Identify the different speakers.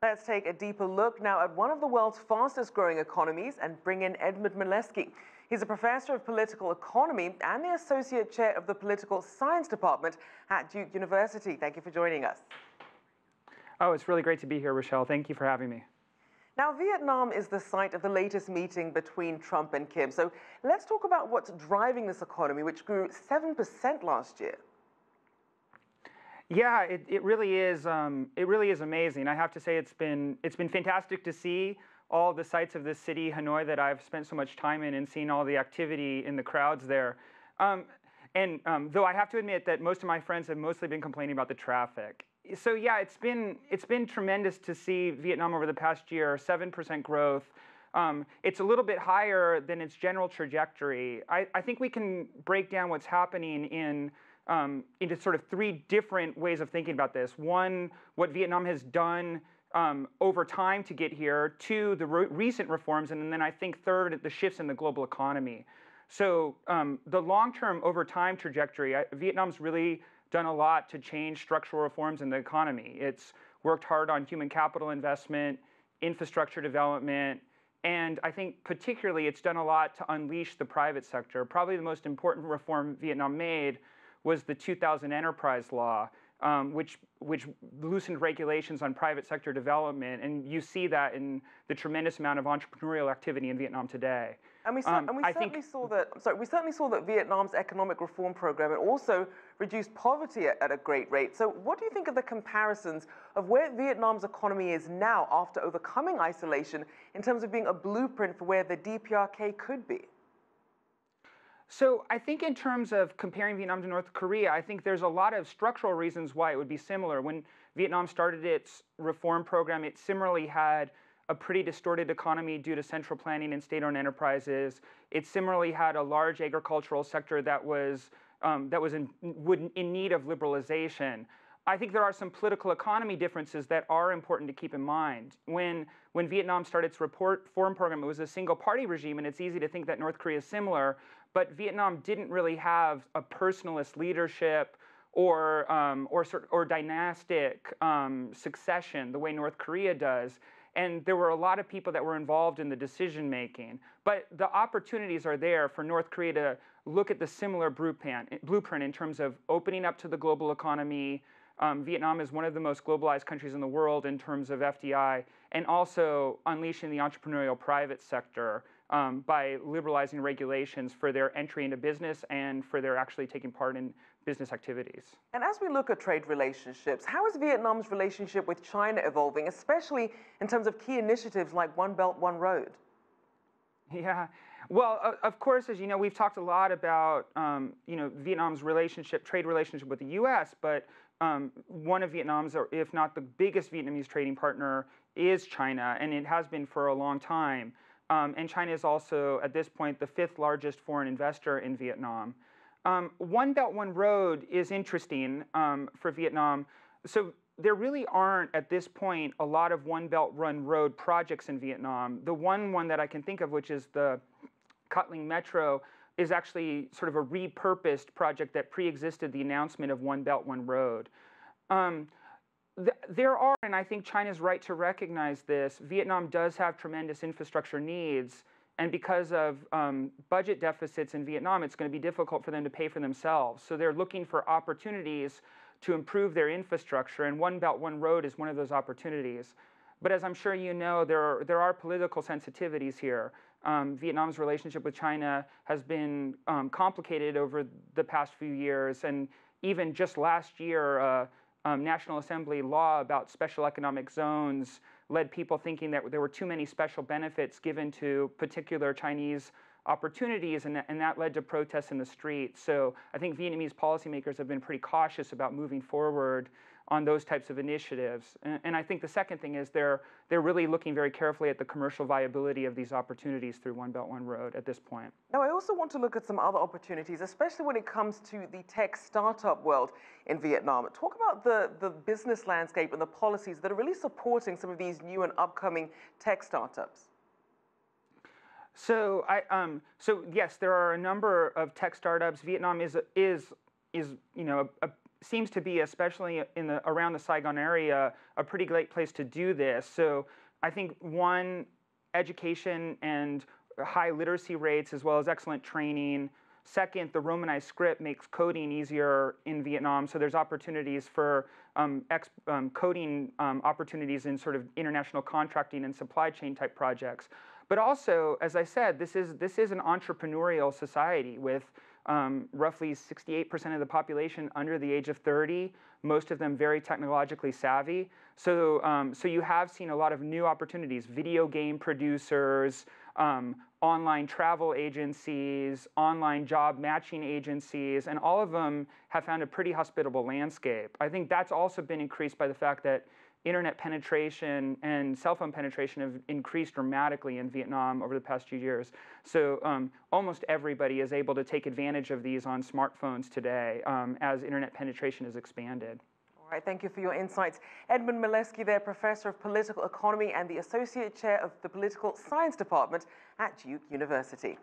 Speaker 1: Let's take a deeper look now at one of the world's fastest growing economies and bring in Edmund Malesky. He's a professor of political economy and the associate chair of the political science department at Duke University. Thank you for joining us.
Speaker 2: Oh, it's really great to be here, Rachelle. Thank you for having me.
Speaker 1: Now, Vietnam is the site of the latest meeting between Trump and Kim. So let's talk about what's driving this economy, which grew 7% last year.
Speaker 2: Yeah, it really is. It really is amazing. I have to say, it's been fantastic to see all the sights of this city, Hanoi, that I've spent so much time in, and seeing all the activity in the crowds there. Though I have to admit that most of my friends have mostly been complaining about the traffic. So yeah, it's been tremendous to see Vietnam over the past year, 7% growth. It's a little bit higher than its general trajectory. I think we can break down what's happening into sort of three different ways of thinking about this. One, what Vietnam has done over time to get here. Two, the recent reforms. And then I think third, the shifts in the global economy. So the long-term over time trajectory, Vietnam's really done a lot to change structural reforms in the economy. It's worked hard on human capital investment, infrastructure development, and I think particularly it's done a lot to unleash the private sector. Probably the most important reform Vietnam made was the 2000 enterprise law, which loosened regulations on private sector development, and you see that in the tremendous amount of entrepreneurial activity in Vietnam today.
Speaker 1: And we certainly saw that Vietnam's economic reform program, it also reduced poverty at a great rate. So what do you think of the comparisons of where Vietnam's economy is now after overcoming isolation in terms of being a blueprint for where the DPRK could be?
Speaker 2: So I think in terms of comparing Vietnam to North Korea, I think there's a lot of structural reasons why it would be similar. When Vietnam started its reform program, it similarly had a pretty distorted economy due to central planning and state-owned enterprises. It similarly had a large agricultural sector that was in need of liberalization. I think there are some political economy differences that are important to keep in mind. When Vietnam started its reform program, it was a single-party regime, and it's easy to think that North Korea is similar. But Vietnam didn't really have a personalist leadership or dynastic succession the way North Korea does. And there were a lot of people that were involved in the decision making. But the opportunities are there for North Korea to look at the similar blueprint in terms of opening up to the global economy. Vietnam is one of the most globalized countries in the world in terms of FDI, and also unleashing the entrepreneurial private sector by liberalizing regulations for their entry into business and for their actually taking part in business activities.
Speaker 1: And as we look at trade relationships, how is Vietnam's relationship with China evolving, especially in terms of key initiatives like One Belt, One Road?
Speaker 2: Yeah, well, of course, as you know, we've talked a lot about Vietnam's trade relationship with the U.S., but one of Vietnam's, or if not the biggest Vietnamese trading partner, is China, and it has been for a long time. And China is also, at this point, the 5th largest foreign investor in Vietnam. One Belt, One Road is interesting for Vietnam. So there really aren't, at this point, a lot of One Belt, One Road projects in Vietnam. The one that I can think of, which is the Cát Linh Metro, is actually sort of a repurposed project that pre-existed the announcement of One Belt, One Road. There are, and I think China's right to recognize this, Vietnam does have tremendous infrastructure needs, and because of budget deficits in Vietnam, it's going to be difficult for them to pay for themselves. So they're looking for opportunities to improve their infrastructure, and One Belt, One Road is one of those opportunities. But as I'm sure you know, there are political sensitivities here. Vietnam's relationship with China has been complicated over the past few years, and even just last year, National Assembly law about special economic zones led people thinking that there were too many special benefits given to particular Chinese opportunities, and that led to protests in the streets. So I think Vietnamese policymakers have been pretty cautious about moving forward on those types of initiatives. And I think the second thing is they're really looking very carefully at the commercial viability of these opportunities through One Belt, One Road at this point.
Speaker 1: Now, I also want to look at some other opportunities, especially when it comes to the tech startup world in Vietnam. Talk about the business landscape and the policies that are really supporting some of these new and upcoming tech startups.
Speaker 2: So yes, there are a number of tech startups. Vietnam is seems to be, especially around the Saigon area, a pretty great place to do this. So I think one, education and high literacy rates as well as excellent training. Second, the Romanized script makes coding easier in Vietnam, so there's opportunities for coding opportunities in sort of international contracting and supply chain type projects. But also, as I said, this is an entrepreneurial society with roughly 68% of the population under the age of 30, most of them very technologically savvy. So, so you have seen a lot of new opportunities, video game producers, online travel agencies, online job matching agencies, and all of them have found a pretty hospitable landscape. I think that's also been increased by the fact that internet penetration and cell phone penetration have increased dramatically in Vietnam over the past few years. So almost everybody is able to take advantage of these on smartphones today as internet penetration has expanded.
Speaker 1: All right, thank you for your insights. Edmund Malesky there, Professor of Political Economy and the Associate Chair of the Political Science Department at Duke University.